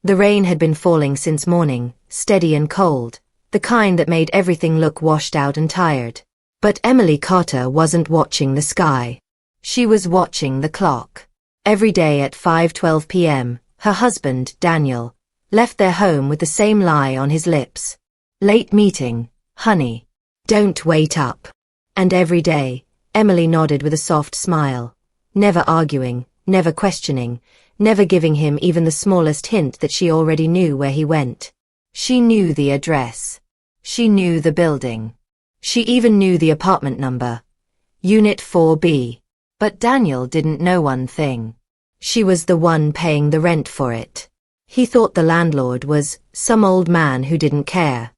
The rain had been falling since morning, steady and cold, the kind that made everything look washed out and tired. But Emily Carter wasn't watching the sky. She was watching the clock. Every day at 5:12 p.m., her husband, Daniel, left their home with the same lie on his lips. Late meeting, honey. Don't wait up. And every day, Emily nodded with a soft smile, never arguing, never questioning, never giving him even the smallest hint that she already knew where he went. She knew the address. She knew the building. She even knew the apartment number. Unit 4B. But Daniel didn't know one thing. She was the one paying the rent for it. He thought the landlord was some old man who didn't care.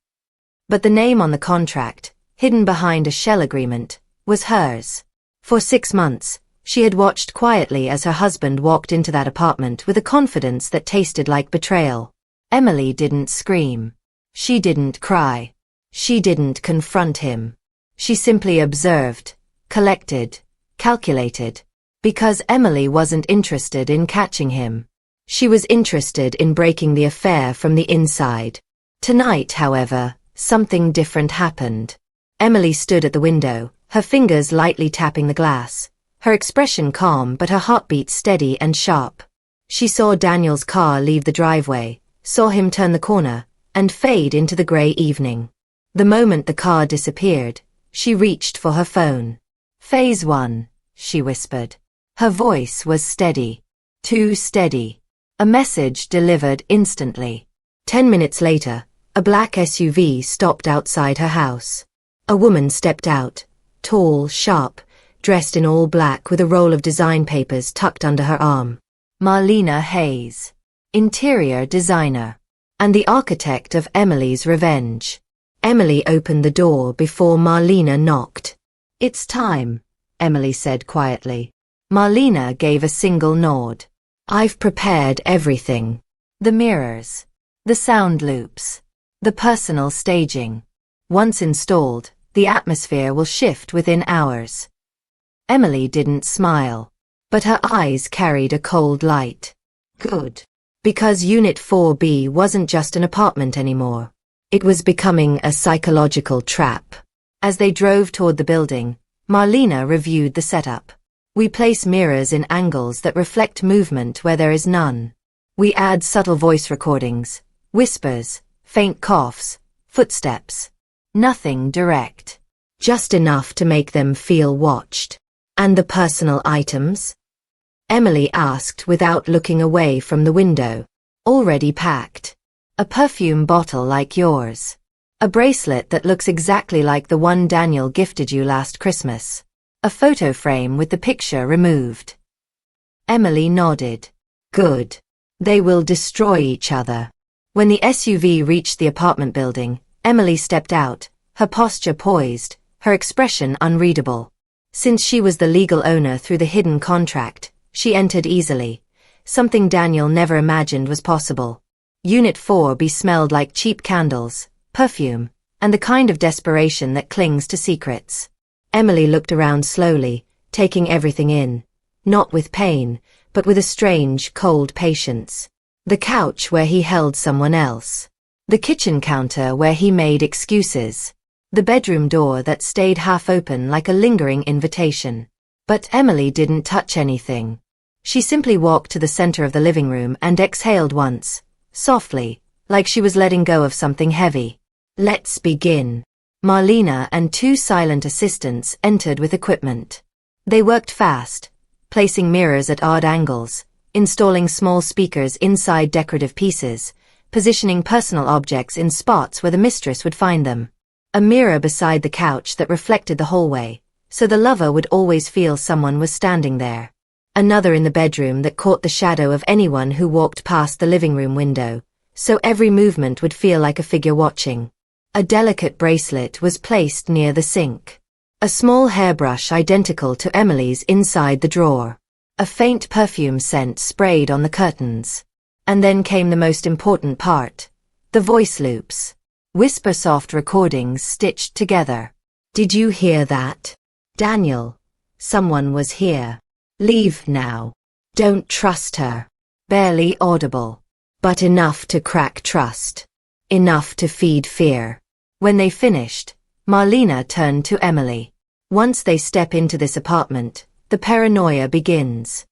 But the name on the contract, hidden behind a shell agreement, was hers. For 6 months, she had watched quietly as her husband walked into that apartment with a confidence that tasted like betrayal. Emily didn't scream. She didn't cry. She didn't confront him. She simply observed, collected, calculated. Because Emily wasn't interested in catching him. She was interested in breaking the affair from the inside. Tonight, however, something different happened. Emily stood at the window, her fingers lightly tapping the glass, her expression calm but her heartbeat steady and sharp. She saw Daniel's car leave the driveway, saw him turn the corner, and fade into the grey evening. The moment the car disappeared, she reached for her phone. "Phase 1, she whispered. Her voice was steady. Too steady. A message delivered instantly. 10 minutes later, a black SUV stopped outside her house. A woman stepped out, tall, sharp, dressed in all black with a roll of design papers tucked under her arm. Marlena Hayes, interior designer, and the architect of Emily's revenge. Emily opened the door before Marlena knocked. "It's time," Emily said quietly. Marlena gave a single nod. "I've prepared everything. The mirrors, the sound loops, the personal staging. Once installed, the atmosphere will shift within hours." Emily didn't smile, but her eyes carried a cold light. Good. Because Unit 4B wasn't just an apartment anymore. It was becoming a psychological trap. As they drove toward the building, Marlena reviewed the setup. "We place mirrors in angles that reflect movement where there is none. We add subtle voice recordings, whispers, faint coughs, footsteps. Nothing direct. Just enough to make them feel watched." "And the personal items?" Emily asked without looking away from the window. "Already packed. A perfume bottle like yours. A bracelet that looks exactly like the one Daniel gifted you last Christmas. A photo frame with the picture removed." Emily nodded. "Good. They will destroy each other." When the SUV reached the apartment building, Emily stepped out, her posture poised, her expression unreadable. Since she was the legal owner through the hidden contract, she entered easily, something Daniel never imagined was possible. Unit 4B smelled like cheap candles, perfume, and the kind of desperation that clings to secrets. Emily looked around slowly, taking everything in, not with pain, but with a strange, cold patience. The couch where he held someone else. The kitchen counter where he made excuses. The bedroom door that stayed half open like a lingering invitation. But Emily didn't touch anything. She simply walked to the center of the living room and exhaled once, softly, like she was letting go of something heavy. "Let's begin." Marlena and 2 silent assistants entered with equipment. They worked fast, placing mirrors at odd angles, installing small speakers inside decorative pieces, positioning personal objects in spots where the mistress would find them. A mirror beside the couch that reflected the hallway, so the lover would always feel someone was standing there. Another in the bedroom that caught the shadow of anyone who walked past the living room window, so every movement would feel like a figure watching. A delicate bracelet was placed near the sink. A small hairbrush identical to Emily's inside the drawer. A faint perfume scent sprayed on the curtains. And then came the most important part. The voice loops. Whisper-soft recordings stitched together. "Did you hear that? Daniel, someone was here. Leave now. Don't trust her." Barely audible. but enough to crack trust. Enough to feed fear. When they finished, Marlena turned to Emily. Once they step into this apartment, the paranoia begins.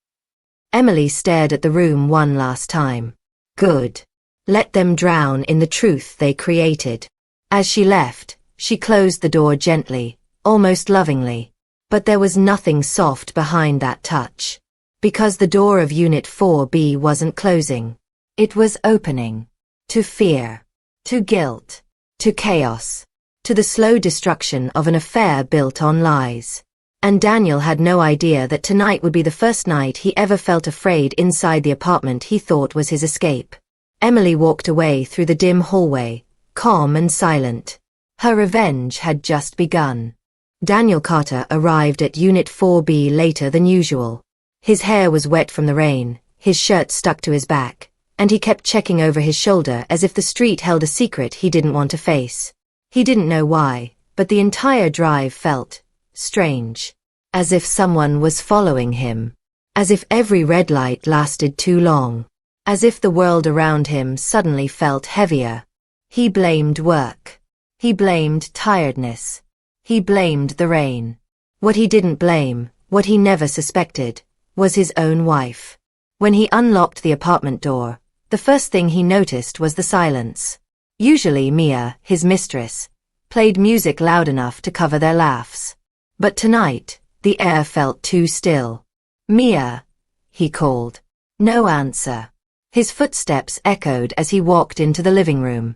Emily stared at the room one last time. Good. Let them drown in the truth they created. As she left, she closed the door gently, almost lovingly. But there was nothing soft behind that touch. Because the door of Unit 4B wasn't closing. It was opening. To fear. To guilt. To chaos. To the slow destruction of an affair built on lies. And Daniel had no idea that tonight would be the first night he ever felt afraid inside the apartment he thought was his escape. Emily walked away through the dim hallway, calm and silent. Her revenge had just begun. Daniel Carter arrived at Unit 4B later than usual. His hair was wet from the rain, his shirt stuck to his back, and he kept checking over his shoulder as if the street held a secret he didn't want to face. He didn't know why, but the entire drive felt strange. As if someone was following him. As if every red light lasted too long. As if the world around him suddenly felt heavier. He blamed work. He blamed tiredness. He blamed the rain. What he didn't blame, what he never suspected, was his own wife. When he unlocked the apartment door, the first thing he noticed was the silence. Usually Mia, his mistress, played music loud enough to cover their laughs. But tonight, the air felt too still. Mia, he called. No answer. His footsteps echoed as he walked into the living room.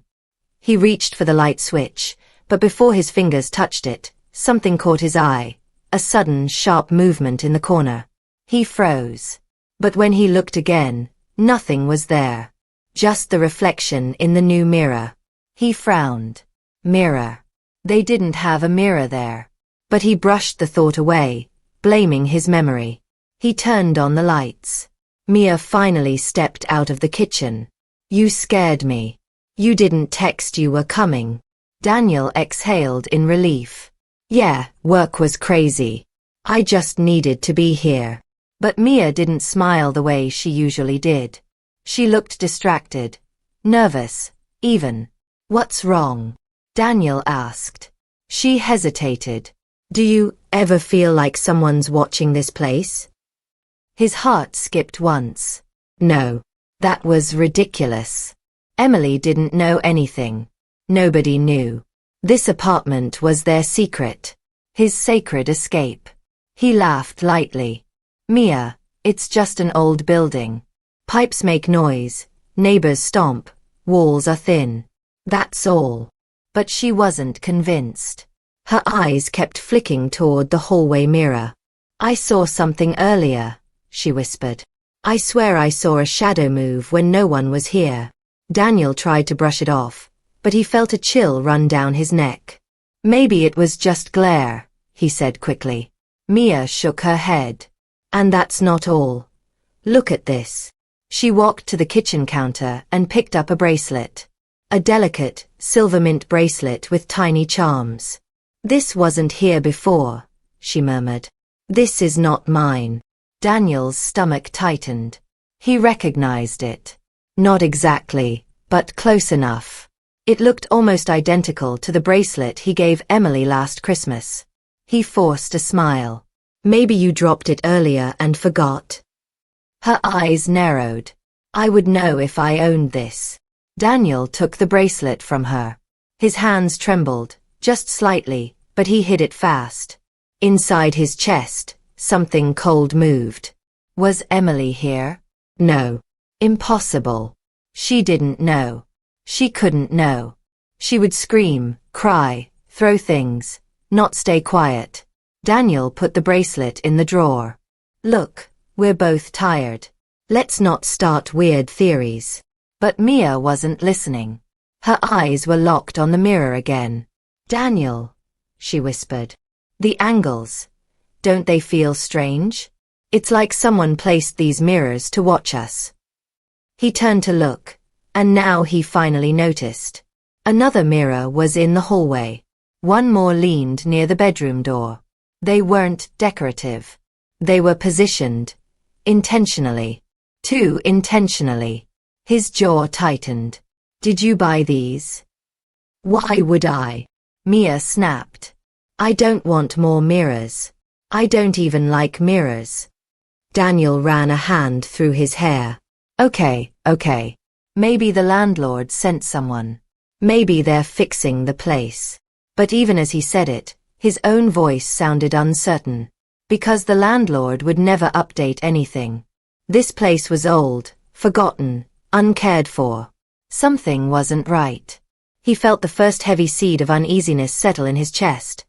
He reached for the light switch, but before his fingers touched it, something caught his eye, a sudden, sharp movement in the corner. He froze. But when he looked again, nothing was there. Just the reflection in the new mirror. He frowned. Mirror. They didn't have a mirror there. But he brushed the thought away, blaming his memory. He turned on the lights. Mia finally stepped out of the kitchen. You scared me. You didn't text you were coming. Daniel exhaled in relief. Yeah, work was crazy. I just needed to be here. But Mia didn't smile the way she usually did. She looked distracted. Nervous, even. What's wrong? Daniel asked. She hesitated. Do you ever feel like someone's watching this place? His heart skipped once. No. That was ridiculous. Emily didn't know anything. Nobody knew. This apartment was their secret. His sacred escape. He laughed lightly. Mia, it's just an old building. Pipes make noise, neighbors stomp, walls are thin. That's all. But she wasn't convinced. Her eyes kept flicking toward the hallway mirror. I saw something earlier, she whispered. I swear I saw a shadow move when no one was here. Daniel tried to brush it off, but he felt a chill run down his neck. Maybe it was just glare, he said quickly. Mia shook her head. And that's not all. Look at this. She walked to the kitchen counter and picked up a bracelet. A delicate, silver mint bracelet with tiny charms. This wasn't here before, she murmured. This is not mine. Daniel's stomach tightened. He recognized it. Not exactly, but close enough. It looked almost identical to the bracelet he gave Emily last Christmas. He forced a smile. Maybe you dropped it earlier and forgot. Her eyes narrowed. I would know if I owned this. Daniel took the bracelet from her. His hands trembled, just slightly, but he hid it fast. Inside his chest, something cold moved. Was Emily here? No. Impossible. She didn't know. She couldn't know. She would scream, cry, throw things, not stay quiet. Daniel put the bracelet in the drawer. Look, we're both tired. Let's not start weird theories. But Mia wasn't listening. Her eyes were locked on the mirror again. Daniel, she whispered. The angles. Don't they feel strange? It's like someone placed these mirrors to watch us. He turned to look, and now he finally noticed. Another mirror was in the hallway. One more leaned near the bedroom door. They weren't decorative. They were positioned. Intentionally. Too intentionally. His jaw tightened. Did you buy these? Why would I? Mia snapped. I don't want more mirrors. I don't even like mirrors. Daniel ran a hand through his hair. Okay. Maybe the landlord sent someone. Maybe they're fixing the place. But even as he said it, his own voice sounded uncertain. Because the landlord would never update anything. This place was old, forgotten, uncared for. Something wasn't right. He felt the first heavy seed of uneasiness settle in his chest.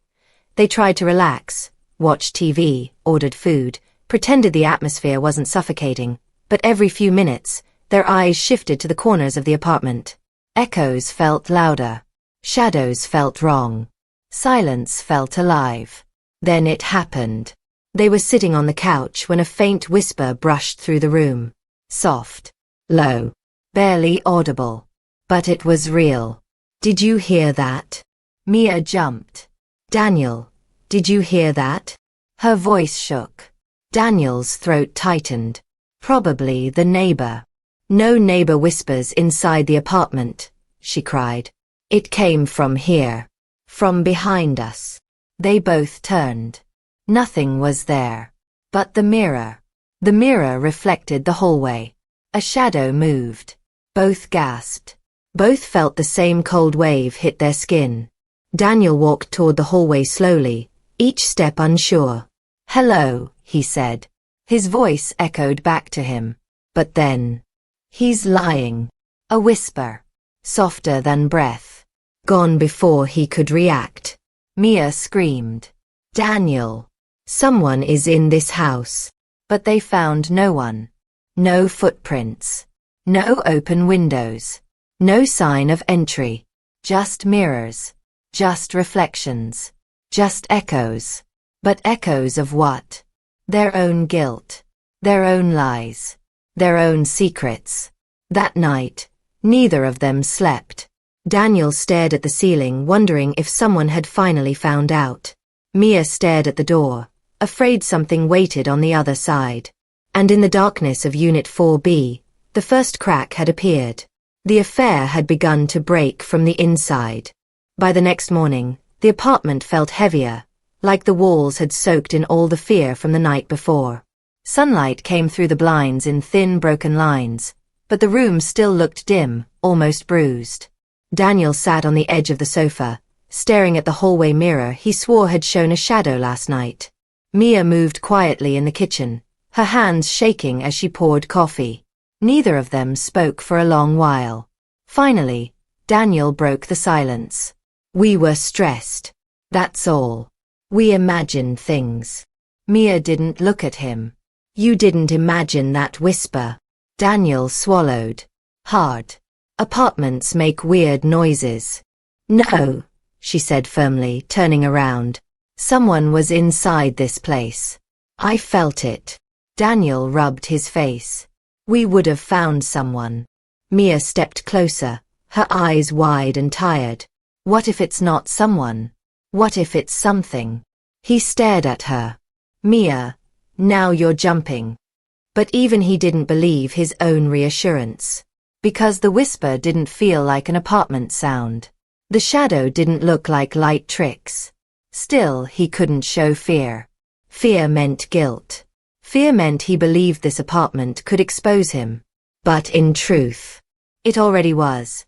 They tried to relax, watched TV, ordered food, pretended the atmosphere wasn't suffocating, but every few minutes, their eyes shifted to the corners of the apartment. Echoes felt louder. Shadows felt wrong. Silence felt alive. Then it happened. They were sitting on the couch when a faint whisper brushed through the room. Soft. Low. Barely audible. But it was real. Did you hear that? Mia jumped. Daniel, did you hear that? Her voice shook. Daniel's throat tightened. Probably the neighbor. No neighbor whispers inside the apartment, she cried. It came from here. From behind us. They both turned. Nothing was there. But the mirror. The mirror reflected the hallway. A shadow moved. Both gasped. Both felt the same cold wave hit their skin. Daniel walked toward the hallway slowly, each step unsure. Hello, he said. His voice echoed back to him. But then... He's lying. A whisper. Softer than breath. Gone before he could react. Mia screamed. Daniel. Someone is in this house. But they found no one. No footprints. No open windows. No sign of entry. Just mirrors. Just reflections. Just echoes. But echoes of what? Their own guilt. Their own lies. Their own secrets. That night, neither of them slept. Daniel stared at the ceiling, wondering if someone had finally found out. Mia stared at the door, afraid something waited on the other side. And in the darkness of Unit 4B, the first crack had appeared. The affair had begun to break from the inside. By the next morning, the apartment felt heavier, like the walls had soaked in all the fear from the night before. Sunlight came through the blinds in thin, broken lines, but the room still looked dim, almost bruised. Daniel sat on the edge of the sofa, staring at the hallway mirror he swore had shown a shadow last night. Mia moved quietly in the kitchen, her hands shaking as she poured coffee. Neither of them spoke for a long while. Finally, Daniel broke the silence. We were stressed. That's all. We imagined things. Mia didn't look at him. You didn't imagine that whisper. Daniel swallowed. Hard. Apartments make weird noises. No, she said firmly, turning around. Someone was inside this place. I felt it. Daniel rubbed his face. We would have found someone. Mia stepped closer, her eyes wide and tired. What if it's not someone? What if it's something? He stared at her. Mia, now you're jumping. But even he didn't believe his own reassurance. Because the whisper didn't feel like an apartment sound. The shadow didn't look like light tricks. Still, he couldn't show fear. Fear meant guilt. Fear meant he believed this apartment could expose him. But in truth, it already was.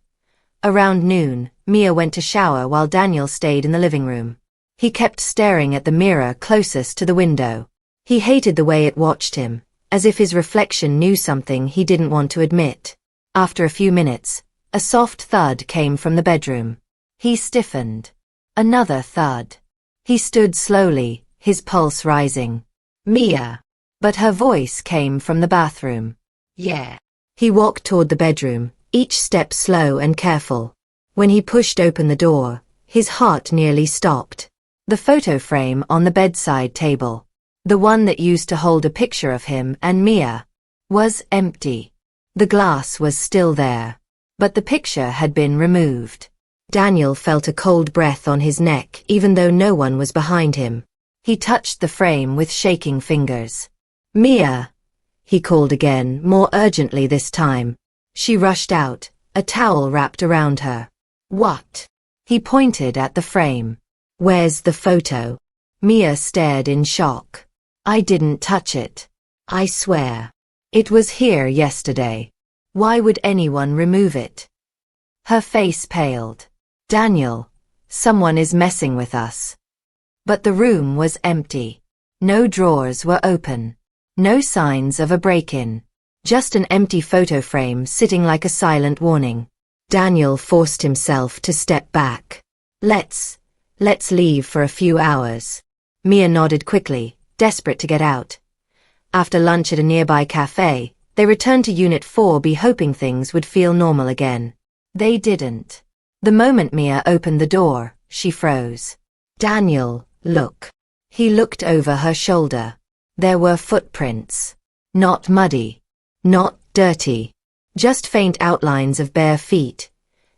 Around noon, Mia went to shower while Daniel stayed in the living room. He kept staring at the mirror closest to the window. He hated the way it watched him, as if his reflection knew something he didn't want to admit. After a few minutes, a soft thud came from the bedroom. He stiffened. Another thud. He stood slowly, his pulse rising. Mia. But her voice came from the bathroom. Yeah. He walked toward the bedroom, each step slow and careful. When he pushed open the door, his heart nearly stopped. The photo frame on the bedside table, the one that used to hold a picture of him and Mia, was empty. The glass was still there, but the picture had been removed. Daniel felt a cold breath on his neck even though no one was behind him. He touched the frame with shaking fingers. Mia, he called again, more urgently this time. She rushed out, a towel wrapped around her. What? He pointed at the frame. Where's the photo? Mia stared in shock. I didn't touch it. I swear. It was here yesterday. Why would anyone remove it? Her face paled. Daniel, someone is messing with us. But the room was empty. No drawers were open. No signs of a break-in. Just an empty photo frame sitting like a silent warning. Daniel forced himself to step back. Let's leave for a few hours. Mia nodded quickly, desperate to get out. After lunch at a nearby cafe, they returned to Unit 4B hoping things would feel normal again. They didn't. The moment Mia opened the door, she froze. Daniel, look. He looked over her shoulder. There were footprints. Not muddy. Not dirty. Just faint outlines of bare feet,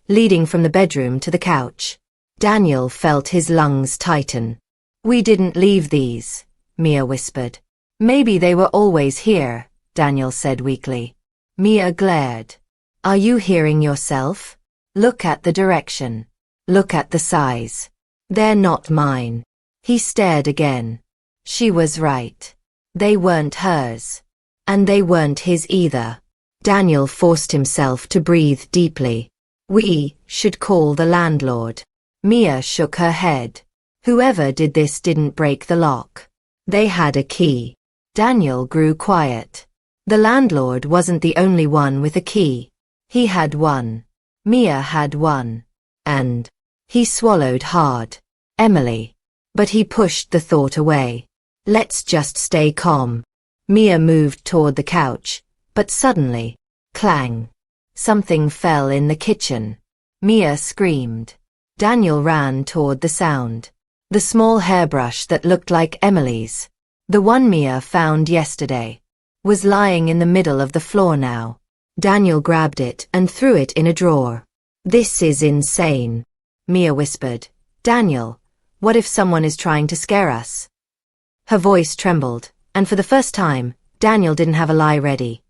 leading from the bedroom to the couch. Daniel felt his lungs tighten. We didn't leave these, Mia whispered. Maybe they were always here, Daniel said weakly. Mia glared. Are you hearing yourself? Look at the direction. Look at the size. They're not mine. He stared again. She was right. They weren't hers. And they weren't his either. Daniel forced himself to breathe deeply. We should call the landlord. Mia shook her head. Whoever did this didn't break the lock. They had a key. Daniel grew quiet. The landlord wasn't the only one with a key. He had one. Mia had one. And he swallowed hard. Emily. But he pushed the thought away. Let's just stay calm. Mia moved toward the couch, but suddenly, clang. Something fell in the kitchen. Mia screamed. Daniel ran toward the sound. The small hairbrush that looked like Emily's, the one Mia found yesterday, was lying in the middle of the floor now. Daniel grabbed it and threw it in a drawer. This is insane, Mia whispered. Daniel, what if someone is trying to scare us? Her voice trembled, and for the first time, Daniel didn't have a lie ready.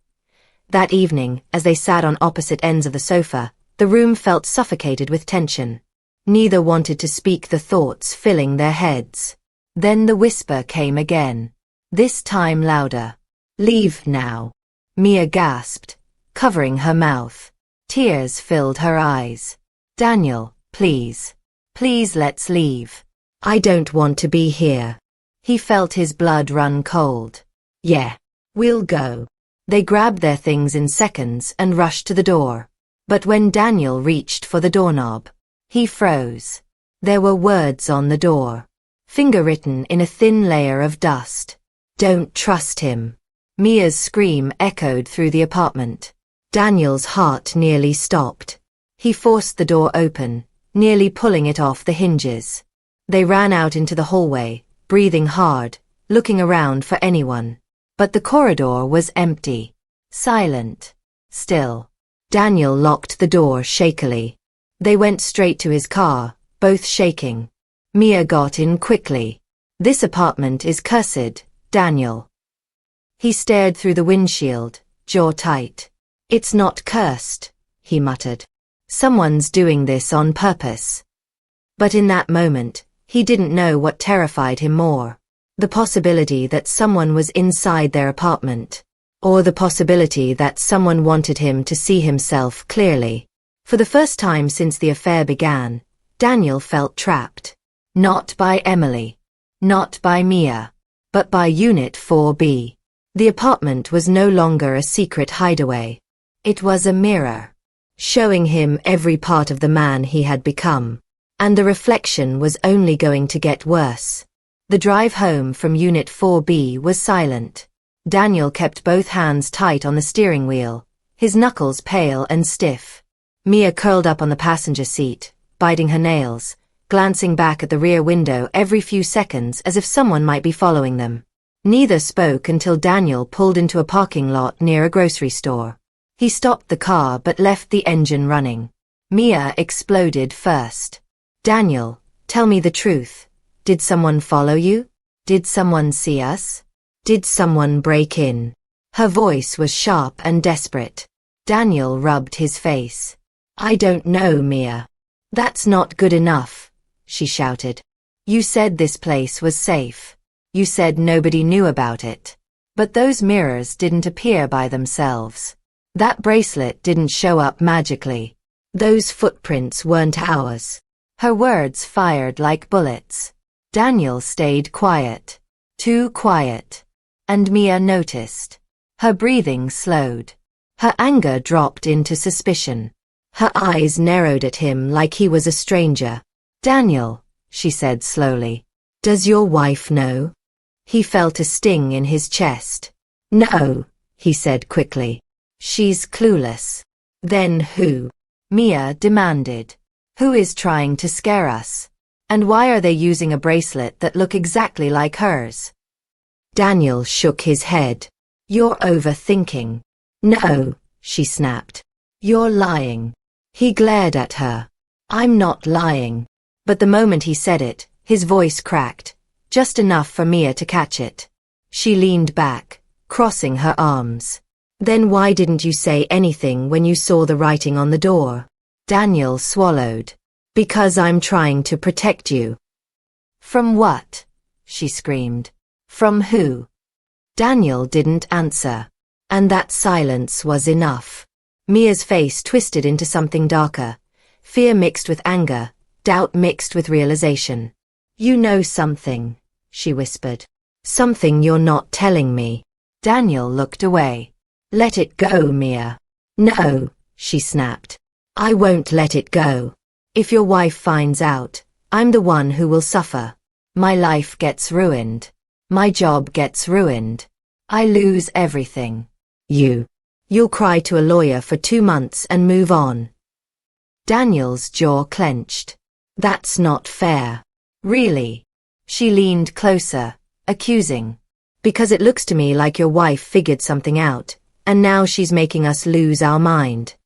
That evening, as they sat on opposite ends of the sofa, the room felt suffocated with tension. Neither wanted to speak the thoughts filling their heads. Then the whisper came again. This time louder. Leave now. Mia gasped, covering her mouth. Tears filled her eyes. Daniel, please. Please let's leave. I don't want to be here. He felt his blood run cold. Yeah, we'll go. They grabbed their things in seconds and rushed to the door. But when Daniel reached for the doorknob, he froze. There were words on the door, finger-written in a thin layer of dust. Don't trust him. Mia's scream echoed through the apartment. Daniel's heart nearly stopped. He forced the door open, nearly pulling it off the hinges. They ran out into the hallway, breathing hard, looking around for anyone. But the corridor was empty. Silent. Still. Daniel locked the door shakily. They went straight to his car, both shaking. Mia got in quickly. This apartment is cursed, Daniel. He stared through the windshield, jaw tight. It's not cursed, he muttered. Someone's doing this on purpose. But in that moment, he didn't know what terrified him more. The possibility that someone was inside their apartment. Or the possibility that someone wanted him to see himself clearly. For the first time since the affair began, Daniel felt trapped. Not by Emily. Not by Mia. But by Unit 4B. The apartment was no longer a secret hideaway. It was a mirror, showing him every part of the man he had become. And the reflection was only going to get worse. The drive home from Unit 4B was silent. Daniel kept both hands tight on the steering wheel, his knuckles pale and stiff. Mia curled up on the passenger seat, biting her nails, glancing back at the rear window every few seconds as if someone might be following them. Neither spoke until Daniel pulled into a parking lot near a grocery store. He stopped the car but left the engine running. Mia exploded first. Daniel, tell me the truth. Did someone follow you? Did someone see us? Did someone break in? Her voice was sharp and desperate. Daniel rubbed his face. I don't know, Mia. That's not good enough, she shouted. You said this place was safe. You said nobody knew about it. But those mirrors didn't appear by themselves. That bracelet didn't show up magically. Those footprints weren't ours. Her words fired like bullets. Daniel stayed quiet. Too quiet. And Mia noticed. Her breathing slowed. Her anger dropped into suspicion. Her eyes narrowed at him like he was a stranger. Daniel, she said slowly. Does your wife know? He felt a sting in his chest. No, he said quickly. She's clueless. Then who? Mia demanded. Who is trying to scare us? And why are they using a bracelet that look exactly like hers? Daniel shook his head. You're overthinking. No, she snapped. You're lying. He glared at her. I'm not lying. But the moment he said it, his voice cracked, just enough for Mia to catch it. She leaned back, crossing her arms. Then why didn't you say anything when you saw the writing on the door? Daniel swallowed. Because I'm trying to protect you. From what? She screamed. From who? Daniel didn't answer. And that silence was enough. Mia's face twisted into something darker. Fear mixed with anger, doubt mixed with realization. You know something, she whispered. Something you're not telling me. Daniel looked away. Let it go, Mia. No, she snapped. I won't let it go. If your wife finds out, I'm the one who will suffer. My life gets ruined. My job gets ruined. I lose everything. You'll cry to a lawyer for 2 months and move on. Daniel's jaw clenched. That's not fair. Really? She leaned closer, accusing. Because it looks to me like your wife figured something out, and now she's making us lose our mind.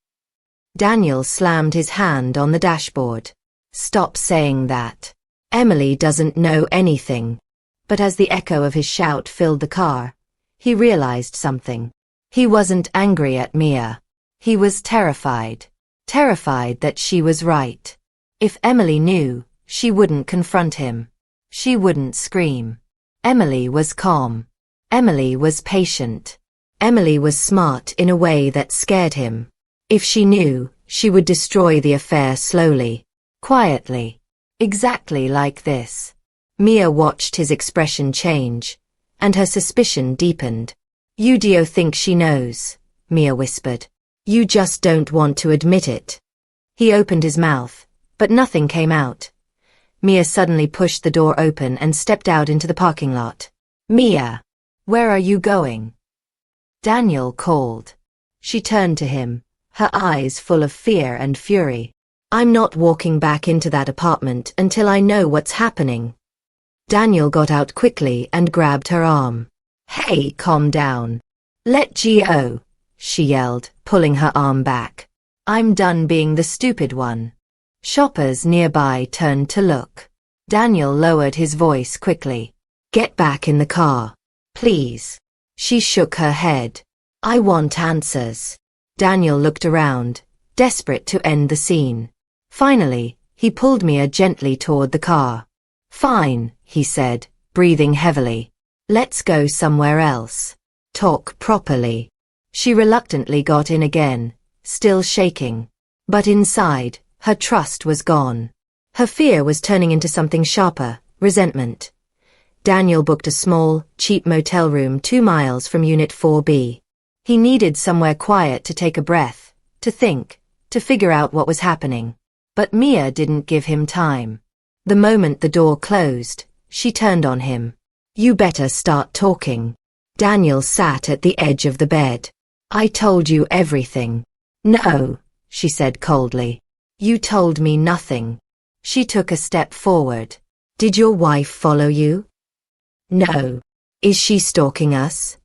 Daniel slammed his hand on the dashboard. Stop saying that. Emily doesn't know anything. But as the echo of his shout filled the car, he realized something. He wasn't angry at Mia. He was terrified. Terrified that she was right. If Emily knew, she wouldn't confront him. She wouldn't scream. Emily was calm. Emily was patient. Emily was smart in a way that scared him. If she knew, she would destroy the affair slowly, quietly, exactly like this. Mia watched his expression change, and her suspicion deepened. You do think she knows, Mia whispered. You just don't want to admit it. He opened his mouth, but nothing came out. Mia suddenly pushed the door open and stepped out into the parking lot. Mia, where are you going? Daniel called. She turned to him, her eyes full of fear and fury. I'm not walking back into that apartment until I know what's happening. Daniel got out quickly and grabbed her arm. Hey, calm down. Let go, she yelled, pulling her arm back. I'm done being the stupid one. Shoppers nearby turned to look. Daniel lowered his voice quickly. Get back in the car. Please. She shook her head. I want answers. Daniel looked around, desperate to end the scene. Finally, he pulled Mia gently toward the car. Fine, he said, breathing heavily. Let's go somewhere else. Talk properly. She reluctantly got in again, still shaking. But inside, her trust was gone. Her fear was turning into something sharper, resentment. Daniel booked a small, cheap motel room 2 miles from Unit 4B. He needed somewhere quiet to take a breath, to think, to figure out what was happening. But Mia didn't give him time. The moment the door closed, she turned on him. You better start talking. Daniel sat at the edge of the bed. I told you everything. No, she said coldly. You told me nothing. She took a step forward. Did your wife follow you? No. Is she stalking us?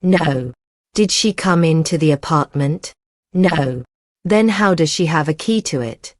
No. Did she come into the apartment? No. Then how does she have a key to it?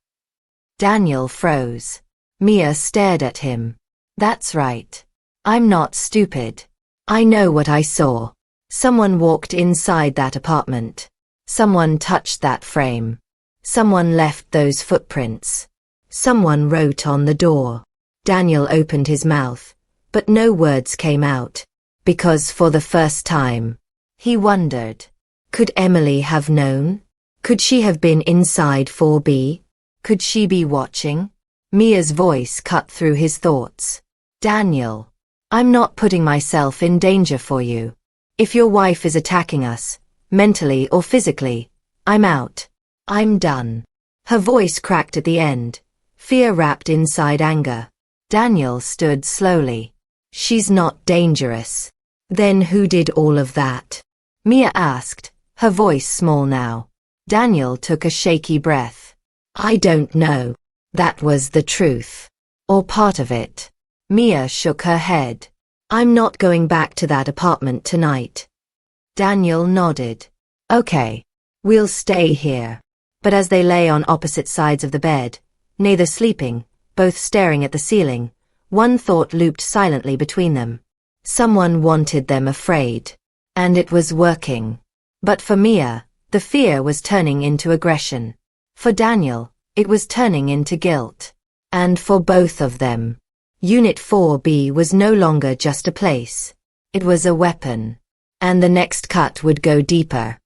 Daniel froze. Mia stared at him. That's right. I'm not stupid. I know what I saw. Someone walked inside that apartment. Someone touched that frame. Someone left those footprints. Someone wrote on the door. Daniel opened his mouth, but no words came out, because for the first time, he wondered, could Emily have known? Could she have been inside 4B? Could she be watching? Mia's voice cut through his thoughts. Daniel, I'm not putting myself in danger for you. If your wife is attacking us, mentally or physically, I'm out. I'm done. Her voice cracked at the end, fear wrapped inside anger. Daniel stood slowly. She's not dangerous. Then who did all of that? Mia asked, her voice small now. Daniel took a shaky breath. I don't know. That was the truth. Or part of it. Mia shook her head. I'm not going back to that apartment tonight. Daniel nodded. Okay. We'll stay here. But as they lay on opposite sides of the bed, neither sleeping, both staring at the ceiling, one thought looped silently between them. Someone wanted them afraid. And it was working. But for Mia, the fear was turning into aggression. For Daniel, it was turning into guilt. And for both of them, Unit 4B was no longer just a place. It was a weapon. And the next cut would go deeper.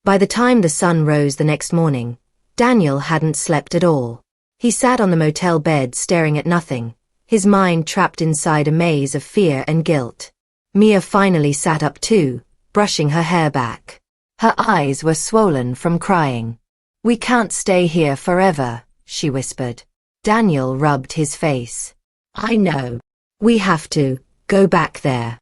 By the time the sun rose the next morning, Daniel hadn't slept at all. He sat on the motel bed staring at nothing, his mind trapped inside a maze of fear and guilt. Mia finally sat up too, brushing her hair back. Her eyes were swollen from crying. We can't stay here forever, she whispered. Daniel rubbed his face. I know. We have to go back there.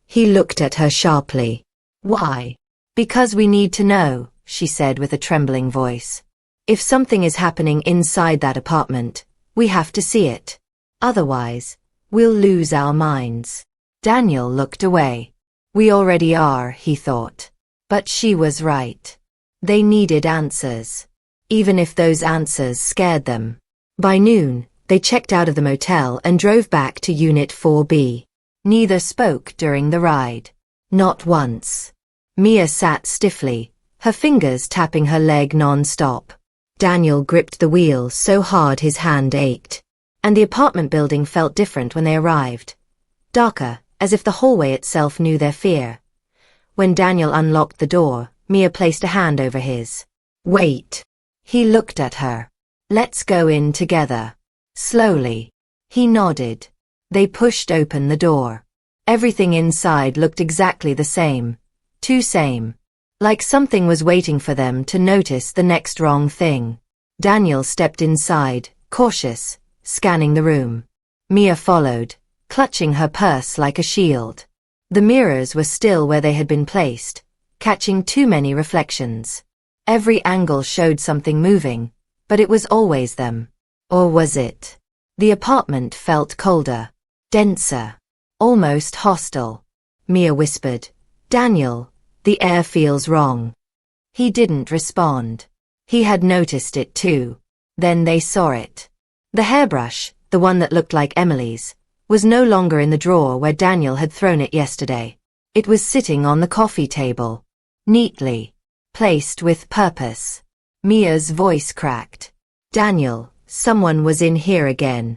He looked at her sharply. Why? Because we need to know, she said with a trembling voice. If something is happening inside that apartment, we have to see it. Otherwise, we'll lose our minds. Daniel looked away. We already are, he thought. But she was right. They needed answers. Even if those answers scared them. By noon, they checked out of the motel and drove back to Unit 4B. Neither spoke during the ride. Not once. Mia sat stiffly, her fingers tapping her leg non-stop. Daniel gripped the wheel so hard his hand ached. And the apartment building felt different when they arrived. Darker, as if the hallway itself knew their fear. When Daniel unlocked the door, Mia placed a hand over his. Wait. He looked at her. Let's go in together. Slowly. He nodded. They pushed open the door. Everything inside looked exactly the same. Too same. Like something was waiting for them to notice the next wrong thing. Daniel stepped inside, cautious, scanning the room. Mia followed, clutching her purse like a shield. The mirrors were still where they had been placed, catching too many reflections. Every angle showed something moving, but it was always them. Or was it? The apartment felt colder, denser, almost hostile. Mia whispered, Daniel, the air feels wrong. He didn't respond. He had noticed it too. Then they saw it. The hairbrush, the one that looked like Emily's, was no longer in the drawer where Daniel had thrown it yesterday. It was sitting on the coffee table. Neatly. Placed with purpose. Mia's voice cracked. Daniel, someone was in here again.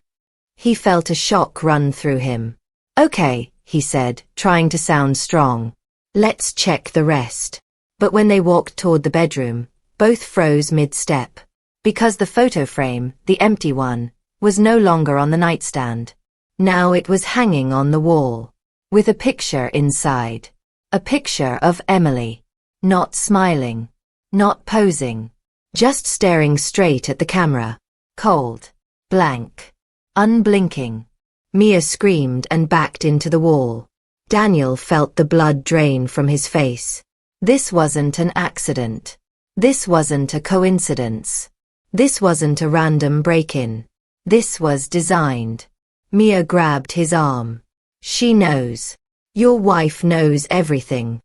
He felt a shock run through him. Okay, he said, trying to sound strong. Let's check the rest. But when they walked toward the bedroom, both froze mid-step. Because the photo frame, the empty one, was no longer on the nightstand. Now it was hanging on the wall. With a picture inside. A picture of Emily. Not smiling. Not posing. Just staring straight at the camera. Cold. Blank. Unblinking. Mia screamed and backed into the wall. Daniel felt the blood drain from his face. This wasn't an accident. This wasn't a coincidence. This wasn't a random break-in. This was designed. Mia grabbed his arm. She knows. Your wife knows everything.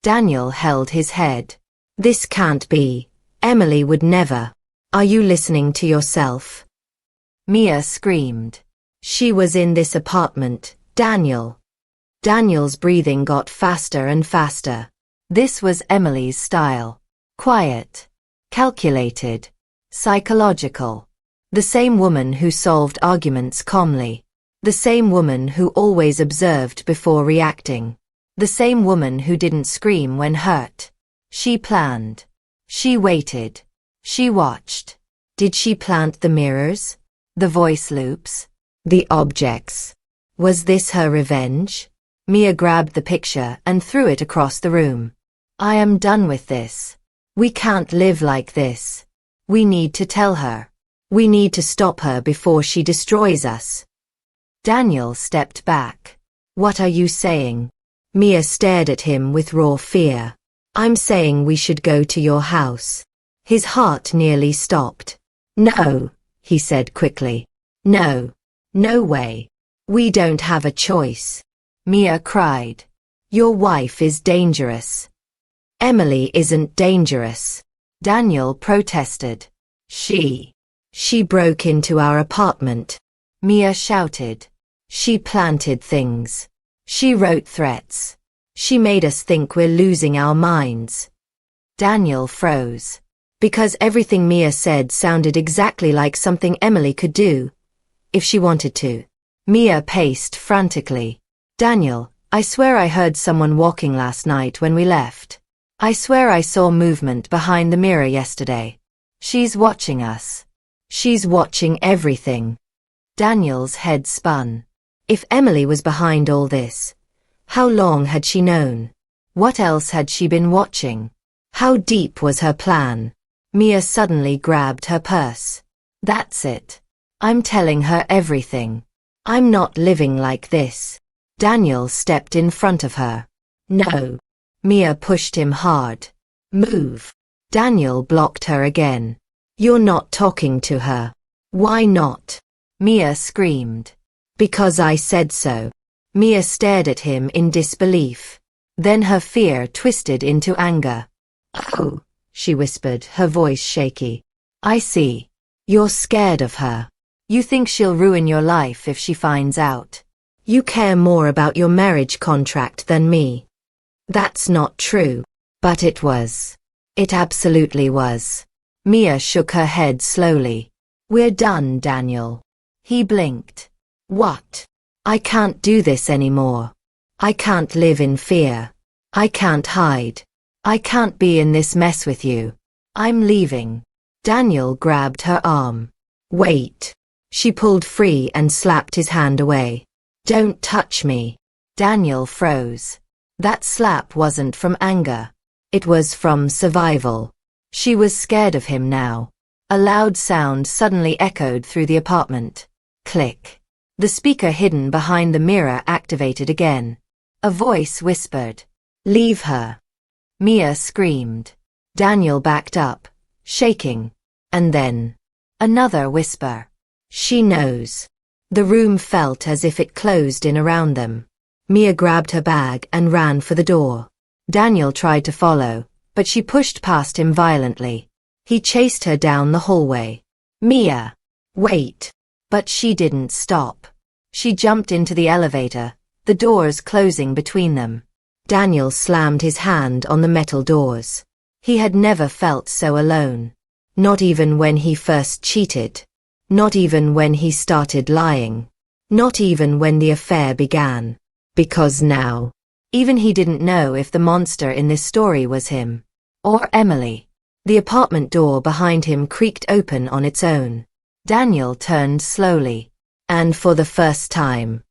Daniel held his head. This can't be. Emily would never. Are you listening to yourself? Mia screamed. She was in this apartment, Daniel. Daniel's breathing got faster and faster. This was Emily's style. Quiet. Calculated. Psychological. The same woman who solved arguments calmly. The same woman who always observed before reacting. The same woman who didn't scream when hurt. She planned. She waited. She watched. Did she plant the mirrors? The voice loops? The objects? Was this her revenge? Mia grabbed the picture and threw it across the room. I am done with this. We can't live like this. We need to tell her. We need to stop her before she destroys us. Daniel stepped back. What are you saying? Mia stared at him with raw fear. I'm saying we should go to your house. His heart nearly stopped. No, he said quickly. No. No way. We don't have a choice. Mia cried. Your wife is dangerous. Emily isn't dangerous. Daniel protested. She broke into our apartment. Mia shouted. She planted things. She wrote threats. She made us think we're losing our minds. Daniel froze. Because everything Mia said sounded exactly like something Emily could do, if she wanted to. Mia paced frantically. Daniel, I swear I heard someone walking last night when we left. I swear I saw movement behind the mirror yesterday. She's watching us. She's watching everything. Daniel's head spun. If Emily was behind all this, how long had she known? What else had she been watching? How deep was her plan? Mia suddenly grabbed her purse. That's it. I'm telling her everything. I'm not living like this. Daniel stepped in front of her. No. Mia pushed him hard. Move. Daniel blocked her again. You're not talking to her. Why not? Mia screamed. Because I said so. Mia stared at him in disbelief. Then her fear twisted into anger. Oh, she whispered, her voice shaky. I see. You're scared of her. You think she'll ruin your life if she finds out. You care more about your marriage contract than me. That's not true. But it was. It absolutely was. Mia shook her head slowly. We're done, Daniel. He blinked. What? I can't do this anymore. I can't live in fear. I can't hide. I can't be in this mess with you. I'm leaving. Daniel grabbed her arm. Wait. She pulled free and slapped his hand away. Don't touch me. Daniel froze. That slap wasn't from anger. It was from survival. She was scared of him now. A loud sound suddenly echoed through the apartment. Click. The speaker hidden behind the mirror activated again. A voice whispered, "Leave her." Mia screamed. Daniel backed up, shaking. And then, another whisper. "She knows." The room felt as if it closed in around them. Mia grabbed her bag and ran for the door. Daniel tried to follow, but she pushed past him violently. He chased her down the hallway. "Mia! Wait!" But she didn't stop. She jumped into the elevator, the doors closing between them. Daniel slammed his hand on the metal doors. He had never felt so alone. Not even when he first cheated. Not even when he started lying. Not even when the affair began. Because now, even he didn't know if the monster in this story was him. Or Emily. The apartment door behind him creaked open on its own. Daniel turned slowly. And for the first time,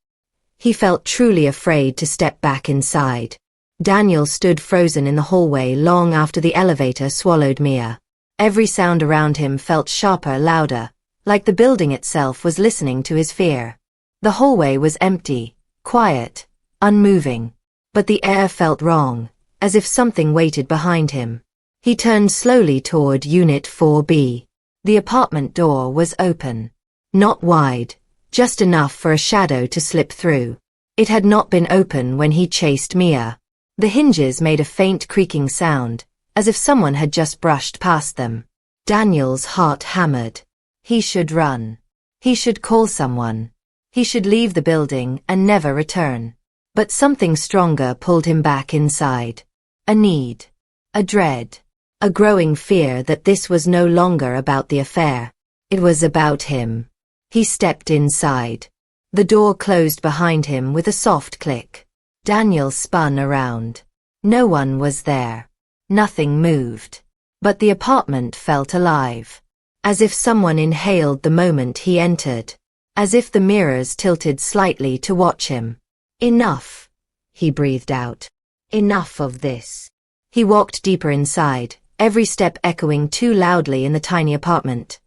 he felt truly afraid to step back inside. Daniel stood frozen in the hallway long after the elevator swallowed Mia. Every sound around him felt sharper, louder, like the building itself was listening to his fear. The hallway was empty, quiet, unmoving. But the air felt wrong, as if something waited behind him. He turned slowly toward Unit 4B. The apartment door was open. Not wide, just enough for a shadow to slip through. It had not been open when he chased Mia. The hinges made a faint creaking sound, as if someone had just brushed past them. Daniel's heart hammered. He should run. He should call someone. He should leave the building and never return. But something stronger pulled him back inside. A need. A dread. A growing fear that this was no longer about the affair. It was about him. He stepped inside. The door closed behind him with a soft click. Daniel spun around. No one was there. Nothing moved. But the apartment felt alive. As if someone inhaled the moment he entered. As if the mirrors tilted slightly to watch him. Enough, he breathed out. Enough of this. He walked deeper inside, every step echoing too loudly in the tiny apartment.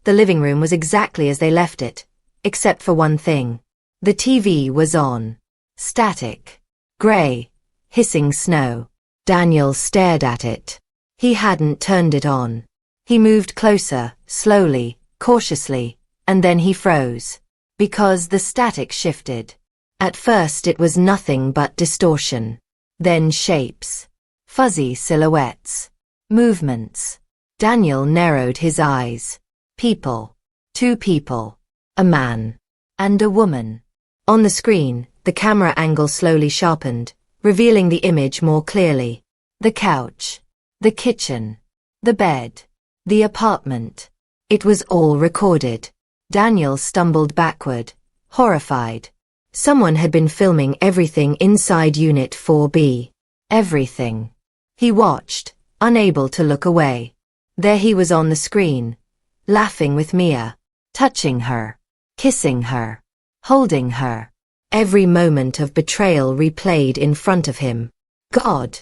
The living room was exactly as they left it, except for one thing. The TV was on. Static. Gray. Hissing snow. Daniel stared at it. He hadn't turned it on. He moved closer, slowly, cautiously, and then he froze. Because the static shifted. At first it was nothing but distortion. Then shapes. Fuzzy silhouettes. Movements. Daniel narrowed his eyes. People. Two people. A man. And a woman. On the screen, the camera angle slowly sharpened, revealing the image more clearly. The couch. The kitchen. The bed. The apartment. It was all recorded. Daniel stumbled backward, horrified. Someone had been filming everything inside Unit 4B. Everything. He watched, unable to look away. There he was on the screen, laughing with Mia, touching her, kissing her, holding her. Every moment of betrayal replayed in front of him. God,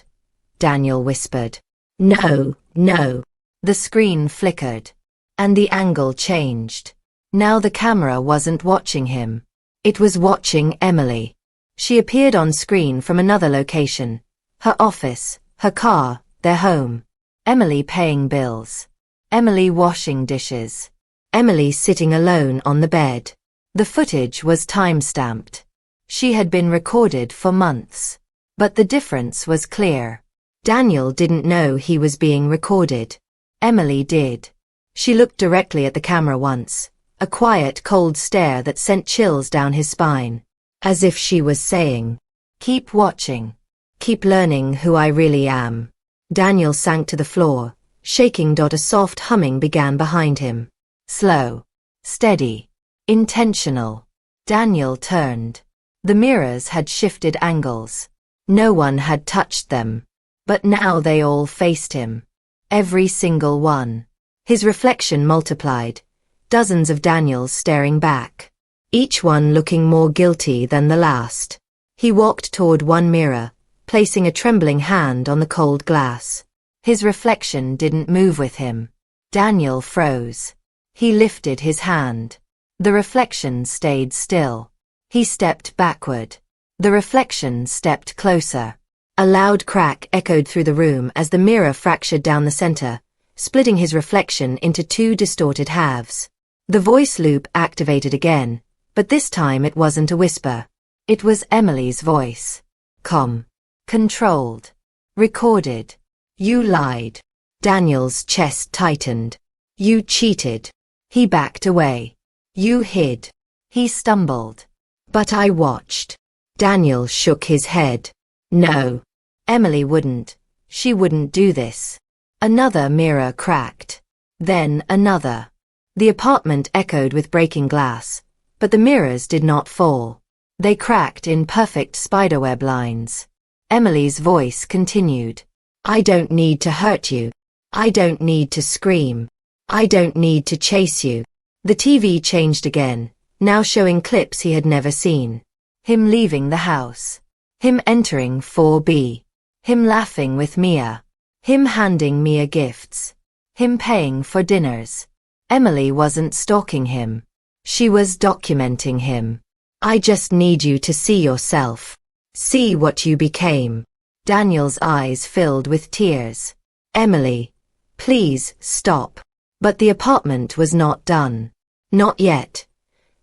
Daniel whispered. No, no. The screen flickered, and the angle changed. Now the camera wasn't watching him. It was watching Emily. She appeared on screen from another location. Her office, her car, their home. Emily paying bills. Emily washing dishes. Emily sitting alone on the bed. The footage was time-stamped. She had been recorded for months. But the difference was clear. Daniel didn't know he was being recorded. Emily did. She looked directly at the camera once. A quiet, cold stare that sent chills down his spine. As if she was saying, keep watching. Keep learning who I really am. Daniel sank to the floor, shaking. A soft humming began behind him. Slow. Steady. Intentional. Daniel turned. The mirrors had shifted angles. No one had touched them. But now they all faced him. Every single one. His reflection multiplied. Dozens of Daniels staring back. Each one looking more guilty than the last. He walked toward one mirror, placing a trembling hand on the cold glass. His reflection didn't move with him. Daniel froze. He lifted his hand. The reflection stayed still. He stepped backward. The reflection stepped closer. A loud crack echoed through the room as the mirror fractured down the center, splitting his reflection into two distorted halves. The voice loop activated again, but this time it wasn't a whisper. It was Emily's voice. Calm. Controlled. Recorded. You lied. Daniel's chest tightened. You cheated. He backed away. You hid. He stumbled. But I watched. Daniel shook his head. No. Emily wouldn't. She wouldn't do this. Another mirror cracked. Then another. The apartment echoed with breaking glass, but the mirrors did not fall. They cracked in perfect spiderweb lines. Emily's voice continued. I don't need to hurt you. I don't need to scream. I don't need to chase you. The TV changed again, now showing clips he had never seen. Him leaving the house. Him entering 4B. Him laughing with Mia. Him handing Mia gifts. Him paying for dinners. Emily wasn't stalking him. She was documenting him. I just need you to see yourself. See what you became. Daniel's eyes filled with tears. Emily, please stop. But the apartment was not done. Not yet.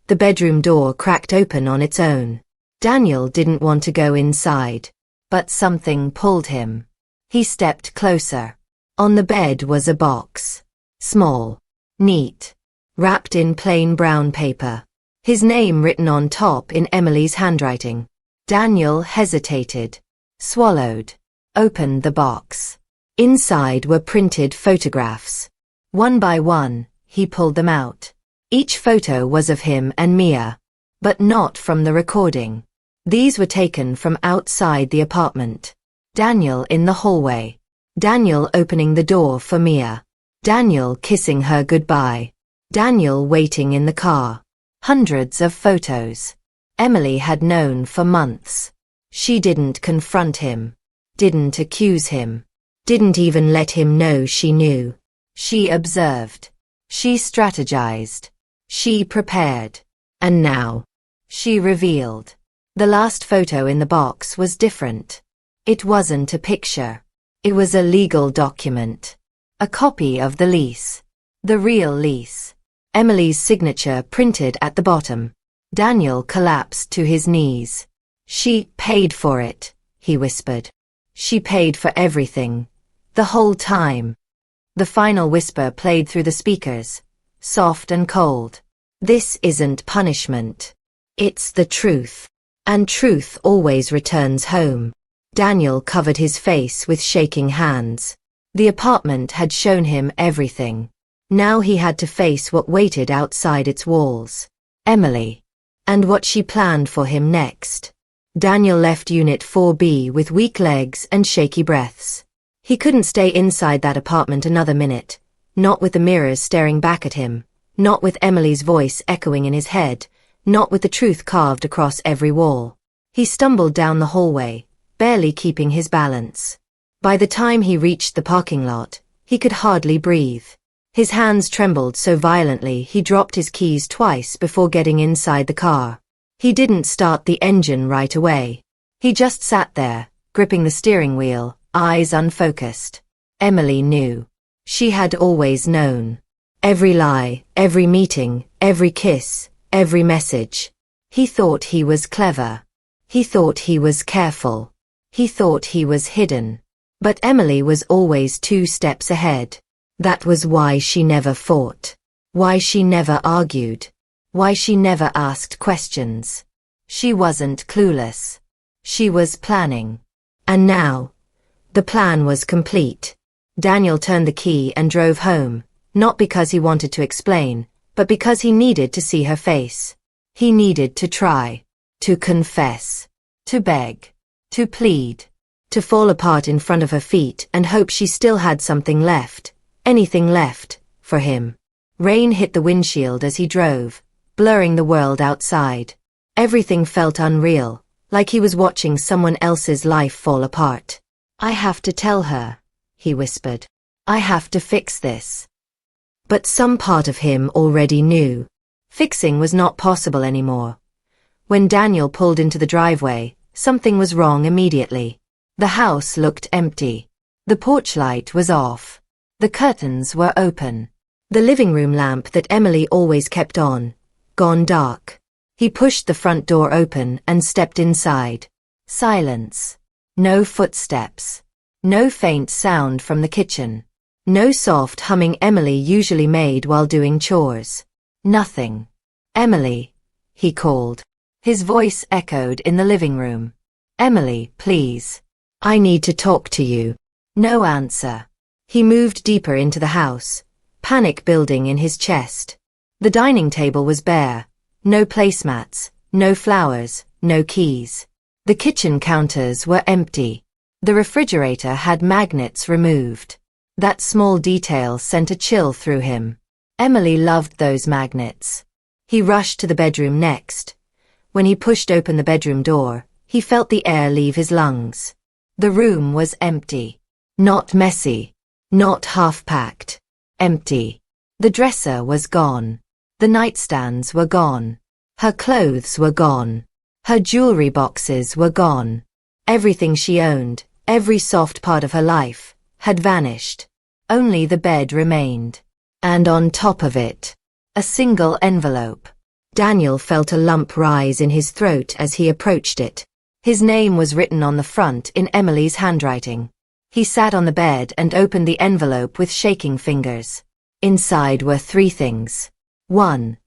The bedroom door cracked open on its own. Daniel didn't want to go inside. But something pulled him. He stepped closer. On the bed was a box. Small. Neat. Wrapped in plain brown paper. His name written on top in Emily's handwriting. Daniel hesitated. Swallowed. Opened the box. Inside were printed photographs. One by one, he pulled them out. Each photo was of him and Mia, but not from the recording. These were taken from outside the apartment. Daniel in the hallway. Daniel opening the door for Mia. Daniel kissing her goodbye. Daniel waiting in the car. Hundreds of photos. Emily had known for months. She didn't confront him. Didn't accuse him. Didn't even let him know she knew. She observed. She strategized. She prepared. And now, she revealed. The last photo in the box was different. It wasn't a picture. It was a legal document. A copy of the lease. The real lease. Emily's signature printed at the bottom. Daniel collapsed to his knees. She paid for it, he whispered. She paid for everything. The whole time. The final whisper played through the speakers, soft and cold. This isn't punishment. It's the truth. And truth always returns home. Daniel covered his face with shaking hands. The apartment had shown him everything. Now he had to face what waited outside its walls. Emily. And what she planned for him next. Daniel left Unit 4B with weak legs and shaky breaths. He couldn't stay inside that apartment another minute, not with the mirrors staring back at him, not with Emily's voice echoing in his head, not with the truth carved across every wall. He stumbled down the hallway, barely keeping his balance. By the time he reached the parking lot, he could hardly breathe. His hands trembled so violently he dropped his keys twice before getting inside the car. He didn't start the engine right away. He just sat there, gripping the steering wheel, eyes unfocused. Emily knew. She had always known. Every lie, every meeting, every kiss, every message. He thought he was clever. He thought he was careful. He thought he was hidden. But Emily was always 2 steps ahead. That was why she never fought. Why she never argued. Why she never asked questions. She wasn't clueless. She was planning. And now, the plan was complete. Daniel turned the key and drove home, not because he wanted to explain, but because he needed to see her face. He needed to try, to confess, to beg, to plead, to fall apart in front of her feet and hope she still had something left, anything left, for him. Rain hit the windshield as he drove, blurring the world outside. Everything felt unreal, like he was watching someone else's life fall apart. I have to tell her, he whispered. I have to fix this. But some part of him already knew. Fixing was not possible anymore. When Daniel pulled into the driveway, something was wrong immediately. The house looked empty. The porch light was off. The curtains were open. The living room lamp that Emily always kept on, gone dark. He pushed the front door open and stepped inside. Silence. No footsteps. No faint sound from the kitchen. No soft humming Emily usually made while doing chores. Nothing. Emily, he called. His voice echoed in the living room. Emily, please. I need to talk to you. No answer. He moved deeper into the house, panic building in his chest. The dining table was bare. No placemats, no flowers, no keys. The kitchen counters were empty. The refrigerator had magnets removed. That small detail sent a chill through him. Emily loved those magnets. He rushed to the bedroom next. When he pushed open the bedroom door, he felt the air leave his lungs. The room was empty. Not messy. Not half-packed. Empty. The dresser was gone. The nightstands were gone. Her clothes were gone. Her jewelry boxes were gone. Everything she owned, every soft part of her life, had vanished. Only the bed remained. And on top of it, a single envelope. Daniel felt a lump rise in his throat as he approached it. His name was written on the front in Emily's handwriting. He sat on the bed and opened the envelope with shaking fingers. Inside were 3 things. 1.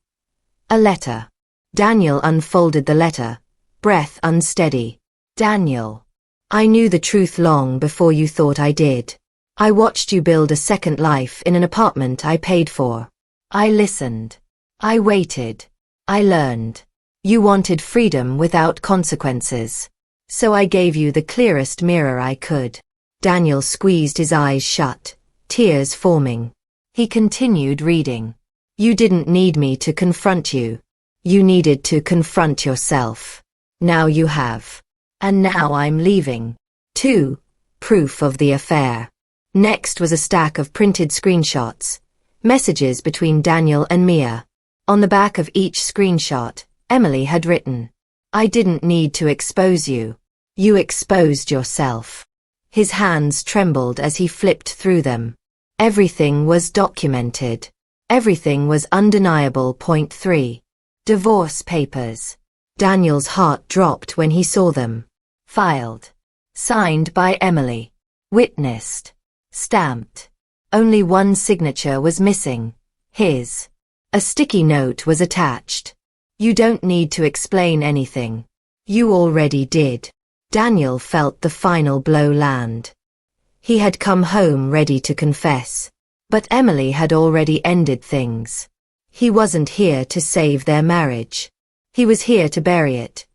A letter. Daniel unfolded the letter, breath unsteady. Daniel. I knew the truth long before you thought I did. I watched you build a second life in an apartment I paid for. I listened. I waited. I learned. You wanted freedom without consequences. So I gave you the clearest mirror I could. Daniel squeezed his eyes shut, tears forming. He continued reading. You didn't need me to confront you. You needed to confront yourself. Now you have. And now I'm leaving. 2. Proof of the affair. Next was a stack of printed screenshots. Messages between Daniel and Mia. On the back of each screenshot, Emily had written, I didn't need to expose you. You exposed yourself. His hands trembled as he flipped through them. Everything was documented. Everything was undeniable. Point 3. Divorce papers. Daniel's heart dropped when he saw them. Filed. Signed by Emily. Witnessed. Stamped. Only one signature was missing. His. A sticky note was attached. You don't need to explain anything. You already did. Daniel felt the final blow land. He had come home ready to confess. But Emily had already ended things. He wasn't here to save their marriage. He was here to bury it.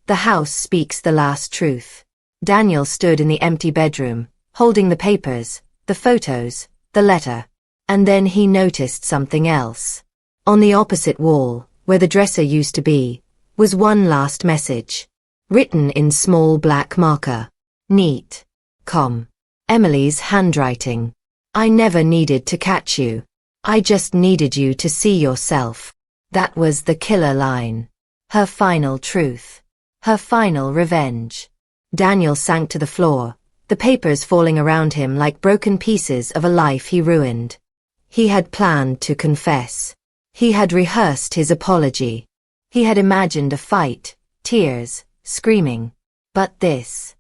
The house speaks the last truth. Daniel stood in the empty bedroom, holding the papers, the photos, the letter. And then he noticed something else. On the opposite wall, where the dresser used to be, was one last message. Written in small black marker. Neat. Com. Emily's handwriting. I never needed to catch you. I just needed you to see yourself. That was the killer line. Her final truth. Her final revenge. Daniel sank to the floor, the papers falling around him like broken pieces of a life he ruined. He had planned to confess. He had rehearsed his apology. He had imagined a fight, tears, screaming. But this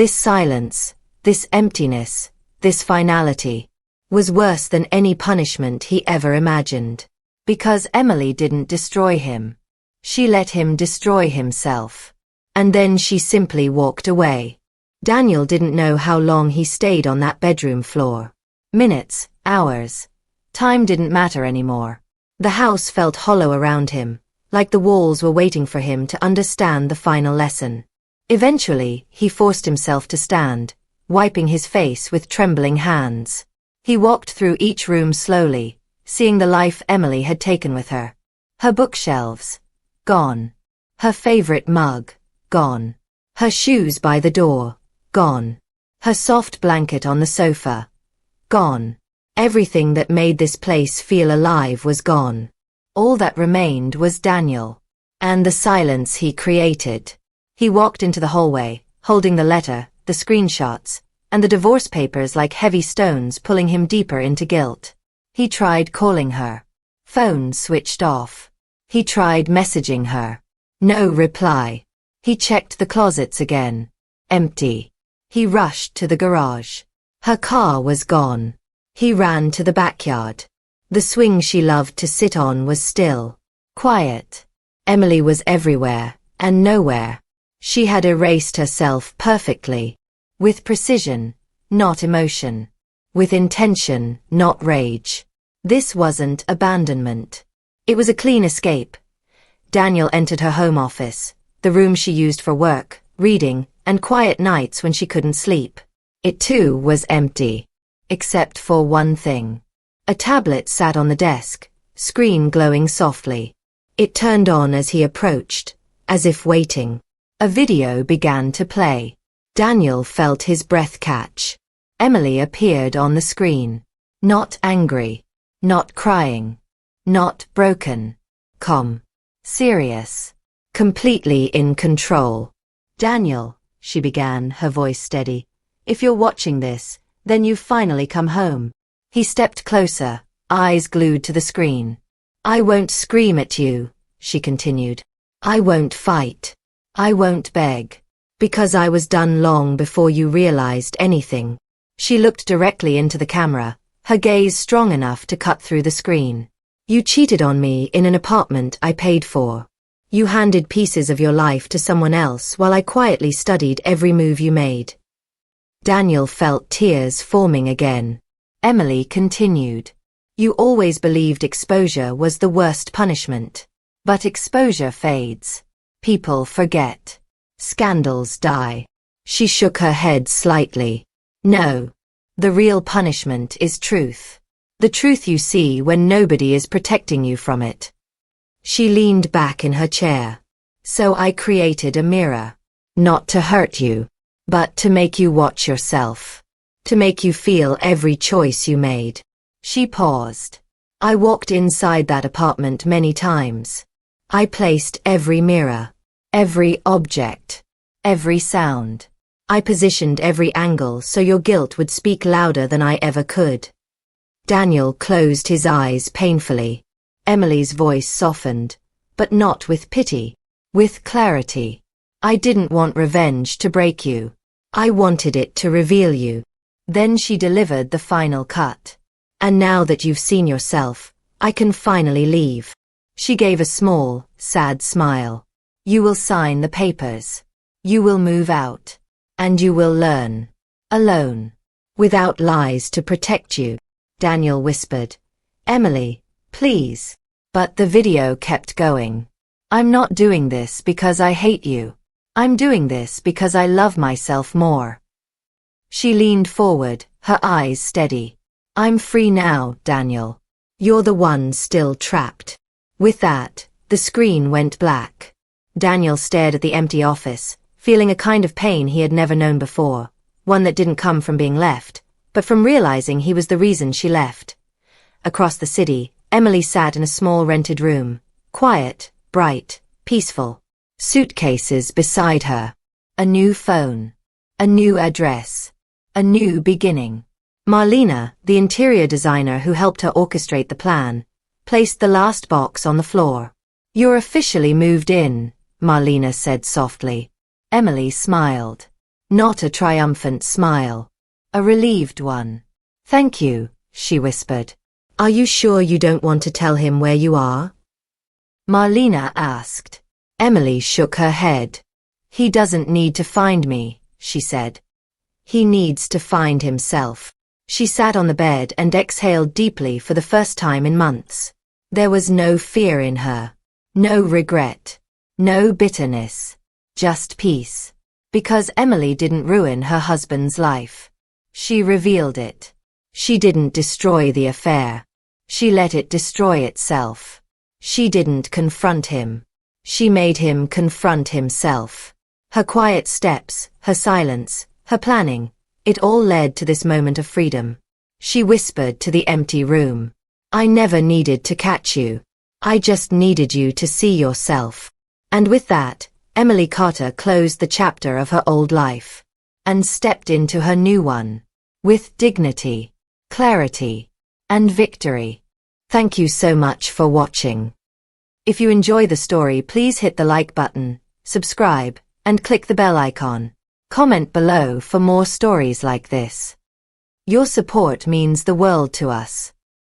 silence, this emptiness, this finality, was worse than any punishment he ever imagined. Because Emily didn't destroy him. She let him destroy himself. And then she simply walked away. Daniel didn't know how long he stayed on that bedroom floor. Minutes, hours. Time didn't matter anymore. The house felt hollow around him, like the walls were waiting for him to understand the final lesson. Eventually, he forced himself to stand, wiping his face with trembling hands. He walked through each room slowly, seeing the life Emily had taken with her. Her bookshelves. Gone. Her favorite mug. Gone. Her shoes by the door. Gone. Her soft blanket on the sofa. Gone. Everything that made this place feel alive was gone. All that remained was Daniel. And the silence he created. He walked into the hallway, holding the letter, the screenshots, and the divorce papers like heavy stones pulling him deeper into guilt. He tried calling her. Phone switched off. He tried messaging her. No reply. He checked the closets again. Empty. He rushed to the garage. Her car was gone. He ran to the backyard. The swing she loved to sit on was still. Quiet. Emily was everywhere, and nowhere. She had erased herself perfectly. With precision, not emotion. With intention, not rage. This wasn't abandonment. It was a clean escape. Daniel entered her home office, the room she used for work, reading, and quiet nights when she couldn't sleep. It too was empty. Except for one thing. A tablet sat on the desk, screen glowing softly. It turned on as he approached, as if waiting. A video began to play. Daniel felt his breath catch. Emily appeared on the screen. Not angry. Not crying. Not broken. Calm. Serious. Completely in control. Daniel, she began, her voice steady. If you're watching this, then you've finally come home. He stepped closer, eyes glued to the screen. I won't scream at you, she continued. I won't fight. I won't beg. Because I was done long before you realized anything. She looked directly into the camera, her gaze strong enough to cut through the screen. You cheated on me in an apartment I paid for. You handed pieces of your life to someone else while I quietly studied every move you made. Daniel felt tears forming again. Emily continued. You always believed exposure was the worst punishment. But exposure fades. People forget. Scandals die. She shook her head slightly. No. The real punishment is truth. The truth you see when nobody is protecting you from it. She leaned back in her chair. So I created a mirror. Not to hurt you, but to make you watch yourself. To make you feel every choice you made. She paused. I walked inside that apartment many times. I placed every mirror, every object, every sound. I positioned every angle so your guilt would speak louder than I ever could. Daniel closed his eyes painfully. Emily's voice softened, but not with pity, with clarity. I didn't want revenge to break you. I wanted it to reveal you. Then she delivered the final cut. And now that you've seen yourself, I can finally leave. She gave a small, sad smile. You will sign the papers. You will move out. And you will learn. Alone. Without lies to protect you. Daniel whispered. Emily, please. But the video kept going. I'm not doing this because I hate you. I'm doing this because I love myself more. She leaned forward, her eyes steady. I'm free now, Daniel. You're the one still trapped. With that, the screen went black. Daniel stared at the empty office, feeling a kind of pain he had never known before, one that didn't come from being left, but from realizing he was the reason she left. Across the city, Emily sat in a small rented room, quiet, bright, peaceful. Suitcases beside her. A new phone. A new address. A new beginning. Marlena, the interior designer who helped her orchestrate the plan, placed the last box on the floor. You're officially moved in, Marlena said softly. Emily smiled. Not a triumphant smile. A relieved one. Thank you, she whispered. Are you sure you don't want to tell him where you are? Marlena asked. Emily shook her head. He doesn't need to find me, she said. He needs to find himself. She sat on the bed and exhaled deeply for the first time in months. There was no fear in her. No regret. No bitterness. Just peace. Because Emily didn't ruin her husband's life. She revealed it. She didn't destroy the affair. She let it destroy itself. She didn't confront him. She made him confront himself. Her quiet steps, her silence, her planning, it all led to this moment of freedom. She whispered to the empty room. I never needed to catch you. I just needed you to see yourself. And with that, Emily Carter closed the chapter of her old life and stepped into her new one with dignity, clarity, and victory. Thank you so much for watching. If you enjoy the story, please hit the like button, subscribe, and click the bell icon. Comment below for more stories like this. Your support means the world to us.